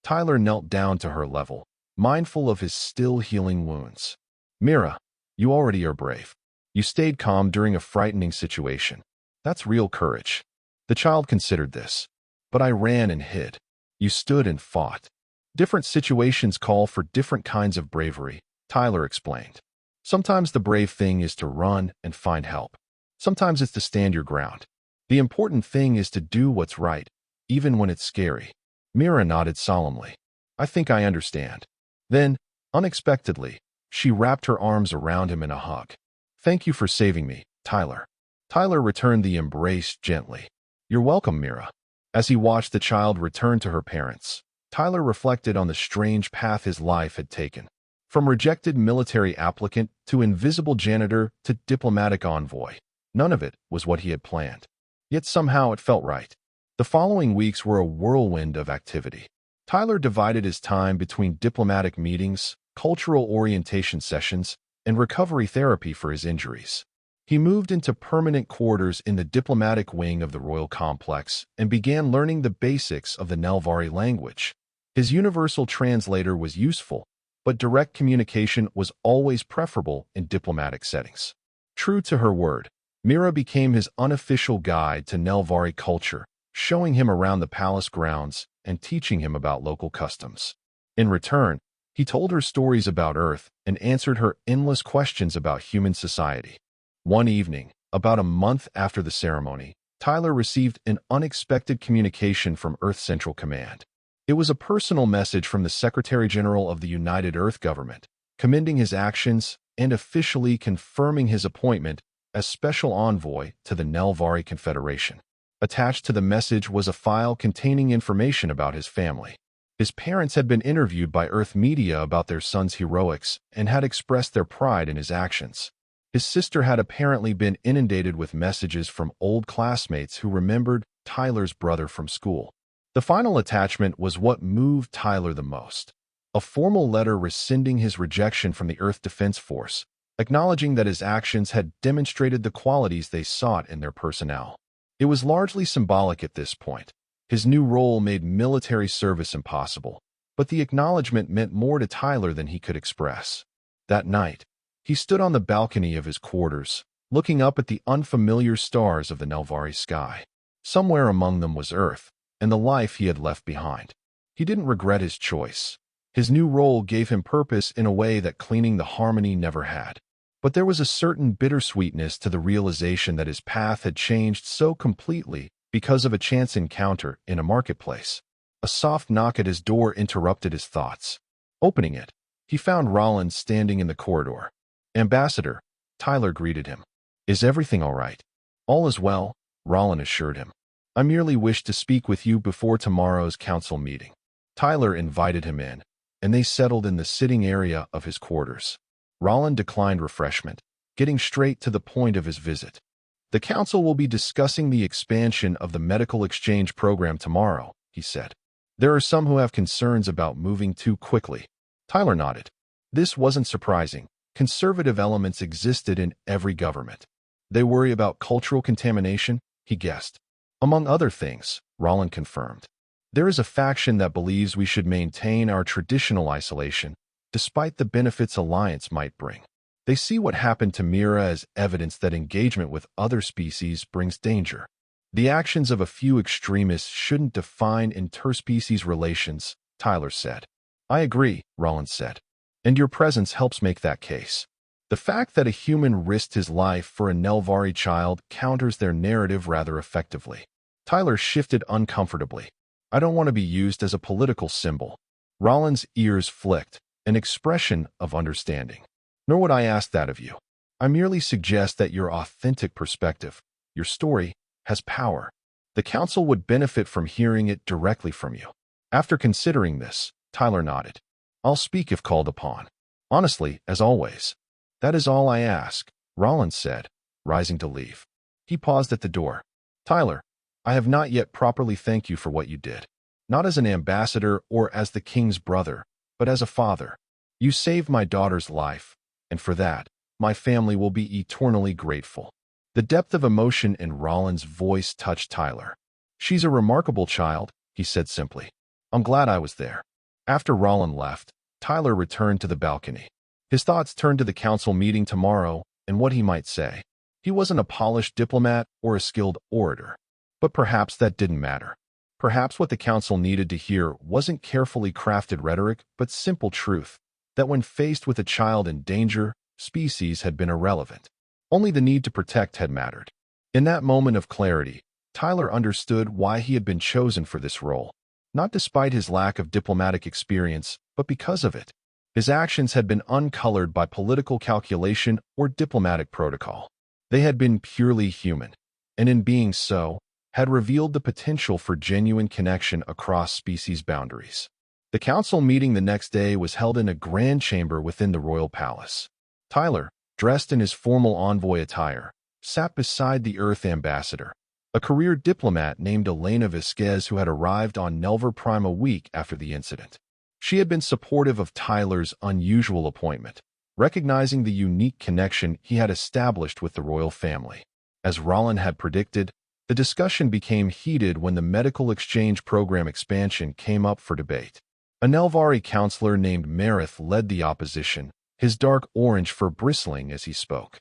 Tyler knelt down to her level, mindful of his still healing wounds. Mira, you already are brave. You stayed calm during a frightening situation. That's real courage. The child considered this. But I ran and hid. You stood and fought. Different situations call for different kinds of bravery, Tyler explained. Sometimes the brave thing is to run and find help. Sometimes it's to stand your ground. The important thing is to do what's right, even when it's scary. Mira nodded solemnly. I think I understand. Then, unexpectedly, she wrapped her arms around him in a hug. Thank you for saving me, Tyler. Tyler returned the embrace gently. You're welcome, Mira. As he watched the child return to her parents, Tyler reflected on the strange path his life had taken. From rejected military applicant to invisible janitor to diplomatic envoy, none of it was what he had planned. Yet somehow it felt right. The following weeks were a whirlwind of activity. Tyler divided his time between diplomatic meetings, cultural orientation sessions, and recovery therapy for his injuries. He moved into permanent quarters in the diplomatic wing of the royal complex and began learning the basics of the Nelvari language. His universal translator was useful, but direct communication was always preferable in diplomatic settings. True to her word, Mira became his unofficial guide to Nelvari culture, showing him around the palace grounds and teaching him about local customs. In return, he told her stories about Earth and answered her endless questions about human society. One evening, about a month after the ceremony, Tyler received an unexpected communication from Earth Central Command. It was a personal message from the Secretary General of the United Earth Government, commending his actions and officially confirming his appointment as special envoy to the Nelvari Confederation. Attached to the message was a file containing information about his family. His parents had been interviewed by Earth media about their son's heroics and had expressed their pride in his actions. His sister had apparently been inundated with messages from old classmates who remembered Tyler's brother from school. The final attachment was what moved Tyler the most. A formal letter rescinding his rejection from the Earth Defense Force, acknowledging that his actions had demonstrated the qualities they sought in their personnel. It was largely symbolic at this point. His new role made military service impossible, but the acknowledgement meant more to Tyler than he could express. That night, he stood on the balcony of his quarters, looking up at the unfamiliar stars of the Nelvari sky. Somewhere among them was Earth, and the life he had left behind. He didn't regret his choice. His new role gave him purpose in a way that cleaning the Harmony never had. But there was a certain bittersweetness to the realization that his path had changed so completely because of a chance encounter in a marketplace. A soft knock at his door interrupted his thoughts. Opening it, he found Rollins standing in the corridor. "Ambassador," Tyler greeted him. "Is everything all right?" "All is well," Rollins assured him. "I merely wish to speak with you before tomorrow's council meeting." Tyler invited him in, and they settled in the sitting area of his quarters. Rollins declined refreshment, getting straight to the point of his visit. "The council will be discussing the expansion of the medical exchange program tomorrow," he said. "There are some who have concerns about moving too quickly." Tyler nodded. This wasn't surprising. Conservative elements existed in every government. They worry about cultural contamination, he guessed. Among other things, Rollins confirmed. There is a faction that believes we should maintain our traditional isolation, despite the benefits alliance might bring. They see what happened to Mira as evidence that engagement with other species brings danger. The actions of a few extremists shouldn't define interspecies relations, Tyler said. "I agree," Rollins said. "And your presence helps make that case. The fact that a human risked his life for a Nelvari child counters their narrative rather effectively." Tyler shifted uncomfortably. "I don't want to be used as a political symbol." Rollins' ears flicked, an expression of understanding. "Nor would I ask that of you. I merely suggest that your authentic perspective, your story, has power. The council would benefit from hearing it directly from you." After considering this, Tyler nodded. "I'll speak if called upon. Honestly, as always." "That is all I ask," Rollins said, rising to leave. He paused at the door. "Tyler, I have not yet properly thanked you for what you did. Not as an ambassador or as the king's brother, but as a father. You saved my daughter's life, and for that, my family will be eternally grateful." The depth of emotion in Rollins' voice touched Tyler. "She's a remarkable child," he said simply. "I'm glad I was there." After Rollins left, Tyler returned to the balcony. His thoughts turned to the council meeting tomorrow and what he might say. He wasn't a polished diplomat or a skilled orator, but perhaps that didn't matter. Perhaps what the council needed to hear wasn't carefully crafted rhetoric, but simple truth, that when faced with a child in danger, species had been irrelevant. Only the need to protect had mattered. In that moment of clarity, Tyler understood why he had been chosen for this role. Not despite his lack of diplomatic experience, but because of it. His actions had been uncolored by political calculation or diplomatic protocol. They had been purely human, and in being so, had revealed the potential for genuine connection across species boundaries. The council meeting the next day was held in a grand chamber within the royal palace. Tyler, dressed in his formal envoy attire, sat beside the Earth ambassador, a career diplomat named Elena Vasquez who had arrived on Nelvar Prime a week after the incident. She had been supportive of Tyler's unusual appointment, recognizing the unique connection he had established with the royal family. As Rollins had predicted, the discussion became heated when the medical exchange program expansion came up for debate. A Nelvari counselor named Marith led the opposition, his dark orange fur bristling as he spoke.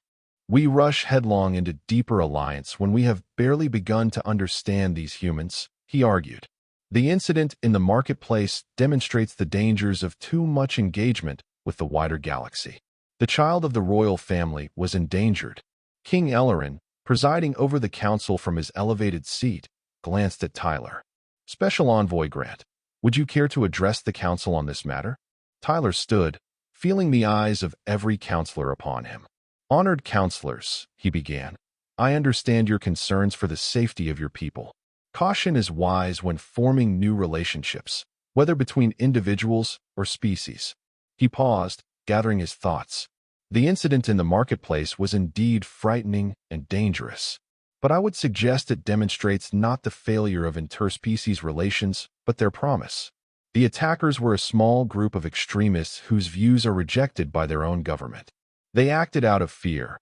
"We rush headlong into deeper alliance when we have barely begun to understand these humans," he argued. "The incident in the marketplace demonstrates the dangers of too much engagement with the wider galaxy." The child of the royal family was endangered. King Ellerin, presiding over the council from his elevated seat, glanced at Tyler. "Special Envoy Grant, would you care to address the council on this matter?" Tyler stood, feeling the eyes of every counselor upon him. "Honored counselors," he began, "I understand your concerns for the safety of your people. Caution is wise when forming new relationships, whether between individuals or species." He paused, gathering his thoughts. The incident in the marketplace was indeed frightening and dangerous, but I would suggest it demonstrates not the failure of interspecies relations, but their promise. The attackers were a small group of extremists whose views are rejected by their own government. They acted out of fear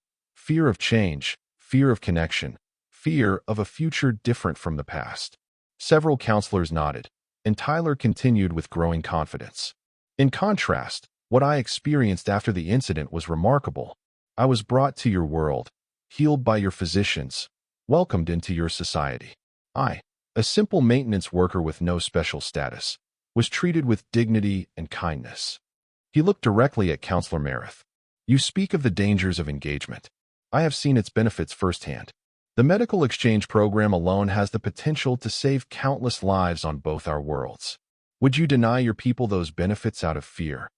of change, fear of connection, fear of a future different from the past. Several counselors nodded, and Tyler continued with growing confidence. "In contrast, what I experienced after the incident was remarkable. I was brought to your world, healed by your physicians, welcomed into your society. I, a simple maintenance worker with no special status, was treated with dignity and kindness." He looked directly at Counselor Merith. "You speak of the dangers of engagement. I have seen its benefits firsthand. The medical exchange program alone has the potential to save countless lives on both our worlds. Would you deny your people those benefits out of fear?"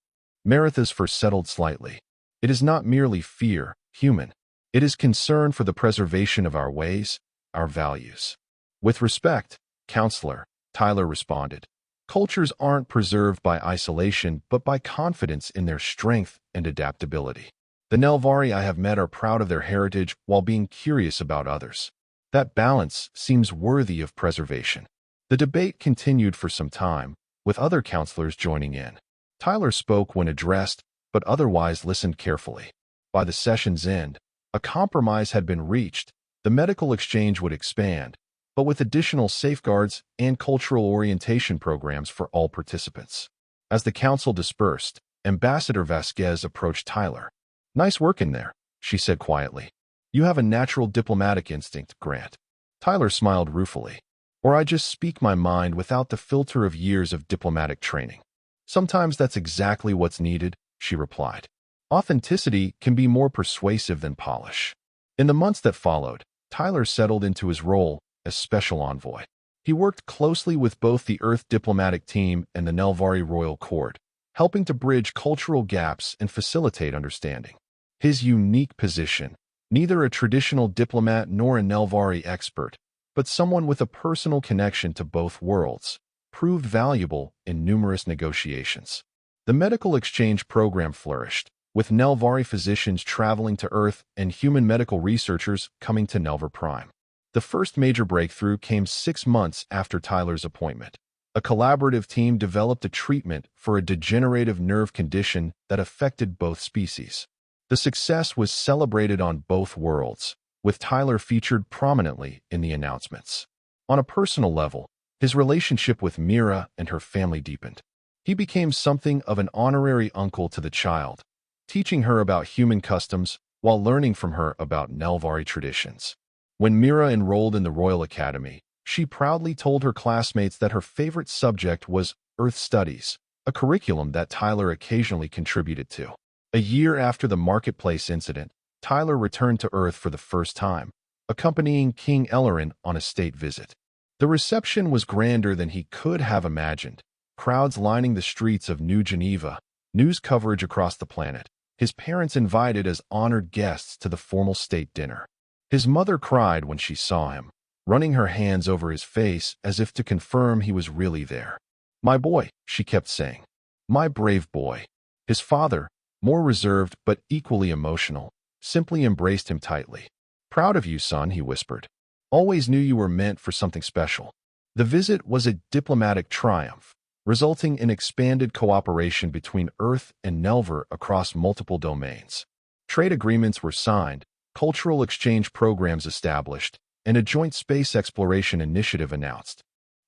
Merith's face settled slightly. "It is not merely fear, human. It is concern for the preservation of our ways, our values." "With respect, Counselor," Tyler responded, "cultures aren't preserved by isolation but by confidence in their strength and adaptability. The Nelvari I have met are proud of their heritage while being curious about others. That balance seems worthy of preservation." The debate continued for some time, with other counselors joining in. Tyler spoke when addressed, but otherwise listened carefully. By the session's end, a compromise had been reached. The medical exchange would expand, but with additional safeguards and cultural orientation programs for all participants. As the council dispersed, Ambassador Vasquez approached Tyler. "Nice work in there," she said quietly. "You have a natural diplomatic instinct, Grant." Tyler smiled ruefully. "Or I just speak my mind without the filter of years of diplomatic training." "Sometimes that's exactly what's needed," she replied. "Authenticity can be more persuasive than polish." In the months that followed, Tyler settled into his role as special envoy. He worked closely with both the Earth diplomatic team and the Nelvari royal court, helping to bridge cultural gaps and facilitate understanding. His unique position, neither a traditional diplomat nor a Nelvari expert, but someone with a personal connection to both worlds, proved valuable in numerous negotiations. The medical exchange program flourished, with Nelvari physicians traveling to Earth and human medical researchers coming to Nelvar Prime. The first major breakthrough came 6 months after Tyler's appointment. A collaborative team developed a treatment for a degenerative nerve condition that affected both species. The success was celebrated on both worlds, with Tyler featured prominently in the announcements. On a personal level, his relationship with Mira and her family deepened. He became something of an honorary uncle to the child, teaching her about human customs while learning from her about Nelvari traditions. When Mira enrolled in the Royal Academy, she proudly told her classmates that her favorite subject was Earth Studies, a curriculum that Tyler occasionally contributed to. A year after the marketplace incident, Tyler returned to Earth for the first time, accompanying King Ellerin on a state visit. The reception was grander than he could have imagined, crowds lining the streets of New Geneva, news coverage across the planet, his parents invited as honored guests to the formal state dinner. His mother cried when she saw him, running her hands over his face as if to confirm he was really there. "My boy," she kept saying. "My brave boy." His father, more reserved but equally emotional, simply embraced him tightly. "Proud of you, son," he whispered. "Always knew you were meant for something special." The visit was a diplomatic triumph, resulting in expanded cooperation between Earth and Nelvar across multiple domains. Trade agreements were signed, cultural exchange programs established, and a joint space exploration initiative announced.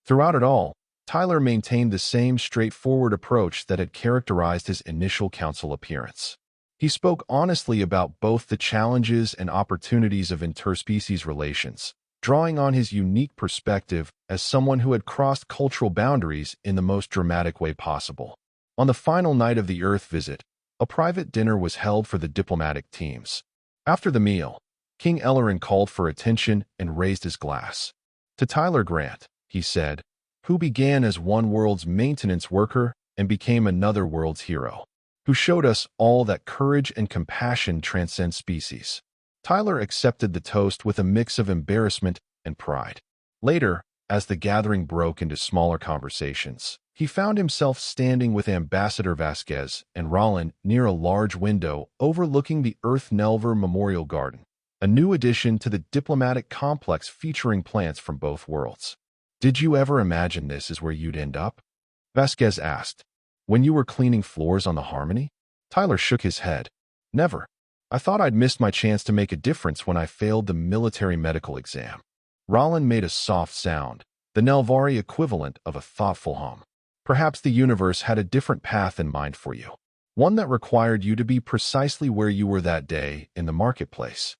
Throughout it all, Tyler maintained the same straightforward approach that had characterized his initial council appearance. He spoke honestly about both the challenges and opportunities of interspecies relations, drawing on his unique perspective as someone who had crossed cultural boundaries in the most dramatic way possible. On the final night of the Earth visit, a private dinner was held for the diplomatic teams. After the meal, King Ellerin called for attention and raised his glass. "To Tyler Grant," he said, "who began as one world's maintenance worker and became another world's hero. who showed us all that courage and compassion transcend species. Tyler accepted the toast with a mix of embarrassment and pride. Later, as the gathering broke into smaller conversations, he found himself standing with Ambassador Vasquez and Rollin near a large window overlooking the Earth Nelver Memorial Garden, a new addition to the diplomatic complex featuring plants from both worlds. "Did you ever imagine this is where you'd end up?" Vasquez asked. "When you were cleaning floors on the Harmony?" Tyler shook his head. "Never. I thought I'd missed my chance to make a difference when I failed the military medical exam." Rollin made a soft sound, the Nelvari equivalent of a thoughtful hum. "Perhaps the universe had a different path in mind for you, one that required you to be precisely where you were that day in the marketplace."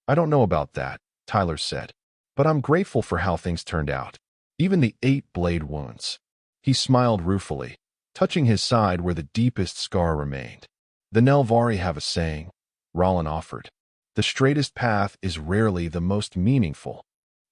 "I don't know about that," Tyler said, "but I'm grateful for how things turned out. Even the 8 blade wounds." He smiled ruefully, touching his side where the deepest scar remained. "The Nelvari have a saying," Rollin offered. "The straightest path is rarely the most meaningful."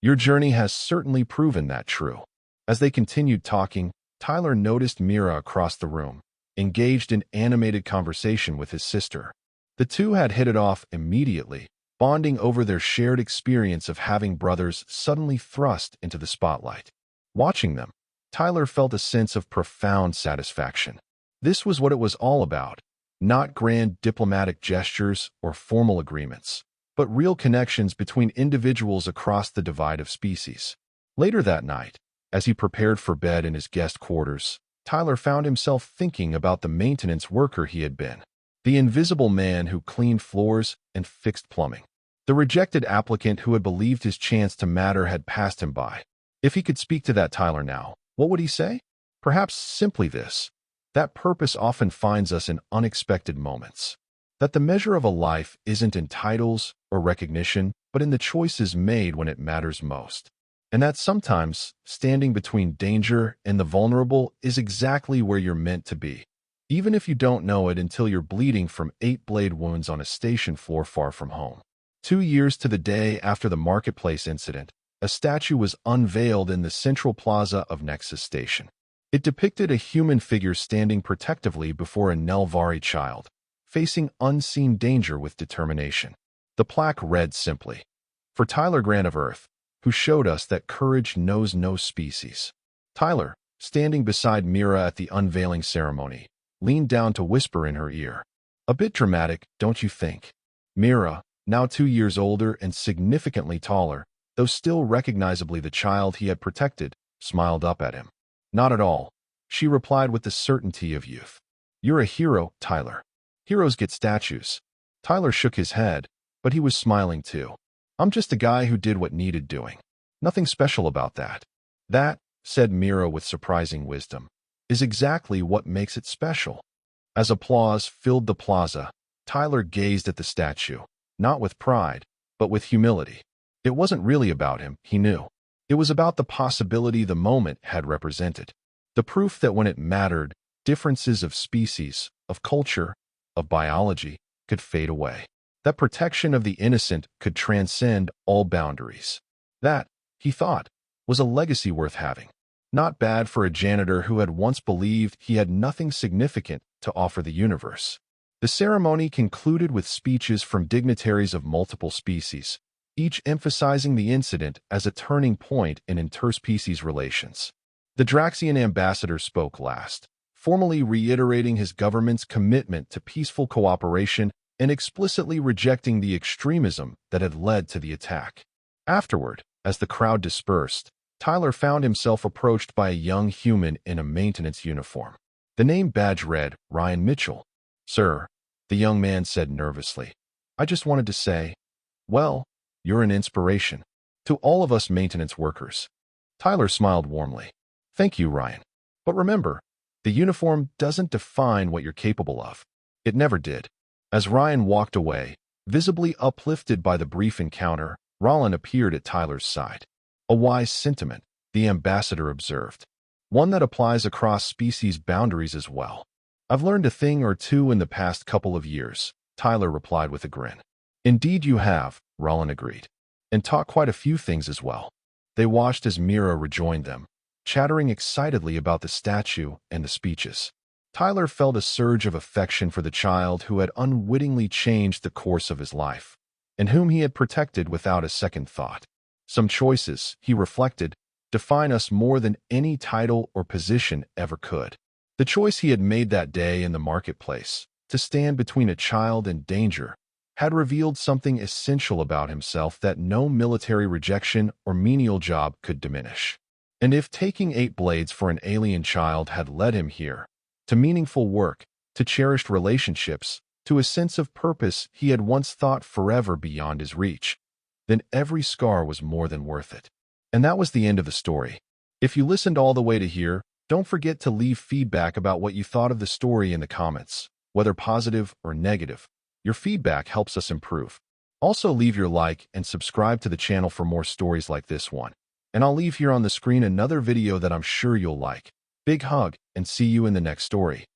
Your journey has certainly proven that true. As they continued talking, Tyler noticed Mira across the room, engaged in animated conversation with his sister. The two had hit it off immediately, bonding over their shared experience of having brothers suddenly thrust into the spotlight. Watching them, Tyler felt a sense of profound satisfaction. This was what it was all about, not grand diplomatic gestures or formal agreements, but real connections between individuals across the divide of species. Later that night, as he prepared for bed in his guest quarters, Tyler found himself thinking about the maintenance worker he had been, the invisible man who cleaned floors and fixed plumbing, the rejected applicant who had believed his chance to matter had passed him by. If he could speak to that Tyler now, what would he say? Perhaps simply this: that purpose often finds us in unexpected moments. That the measure of a life isn't in titles or recognition, but in the choices made when it matters most. And that sometimes, standing between danger and the vulnerable is exactly where you're meant to be, even if you don't know it until you're bleeding from 8 blade wounds on a station floor far from home. 2 years to the day after the marketplace incident, a statue was unveiled in the central plaza of Nexus Station. It depicted a human figure standing protectively before a Nelvari child, facing unseen danger with determination. The plaque read simply, "For Tyler Grant of Earth, who showed us that courage knows no species." Tyler, standing beside Mira at the unveiling ceremony, leaned down to whisper in her ear. "A bit dramatic, don't you think?" Mira, now 2 years older and significantly taller, though still recognizably the child he had protected, smiled up at him. "Not at all," she replied with the certainty of youth. "You're a hero, Tyler. Heroes get statues." Tyler shook his head, but he was smiling too. "I'm just a guy who did what needed doing. Nothing special about that." "That," said Mira with surprising wisdom, "is exactly what makes it special." As applause filled the plaza, Tyler gazed at the statue, not with pride, but with humility. It wasn't really about him, he knew. It was about the possibility the moment had represented. The proof that when it mattered, differences of species, of culture, of biology could fade away. That protection of the innocent could transcend all boundaries. That, he thought, was a legacy worth having. Not bad for a janitor who had once believed he had nothing significant to offer the universe. The ceremony concluded with speeches from dignitaries of multiple species, each emphasizing the incident as a turning point in interspecies relations. The Draxian ambassador spoke last, formally reiterating his government's commitment to peaceful cooperation and explicitly rejecting the extremism that had led to the attack. Afterward, as the crowd dispersed, Tyler found himself approached by a young human in a maintenance uniform. The name badge read, Ryan Mitchell. "Sir," the young man said nervously, "I just wanted to say, well, you're an inspiration to all of us maintenance workers." Tyler smiled warmly. "Thank you, Ryan. But remember, the uniform doesn't define what you're capable of." It never did. As Ryan walked away, visibly uplifted by the brief encounter, Rollin appeared at Tyler's side. "A wise sentiment," the ambassador observed. "One that applies across species boundaries as well." "I've learned a thing or two in the past couple of years," Tyler replied with a grin. "Indeed you have," Rollin agreed. "And taught quite a few things as well." They watched as Mira rejoined them, chattering excitedly about the statue and the speeches. Tyler felt a surge of affection for the child who had unwittingly changed the course of his life, and whom he had protected without a second thought. Some choices, he reflected, define us more than any title or position ever could. The choice he had made that day in the marketplace, to stand between a child and danger, had revealed something essential about himself that no military rejection or menial job could diminish. And if taking 8 blades for an alien child had led him here, to meaningful work, to cherished relationships, to a sense of purpose he had once thought forever beyond his reach, then every scar was more than worth it. And that was the end of the story. If you listened all the way to here, don't forget to leave feedback about what you thought of the story in the comments, whether positive or negative. Your feedback helps us improve. Also, leave your like and subscribe to the channel for more stories like this one. And I'll leave here on the screen another video that I'm sure you'll like. Big hug, and see you in the next story.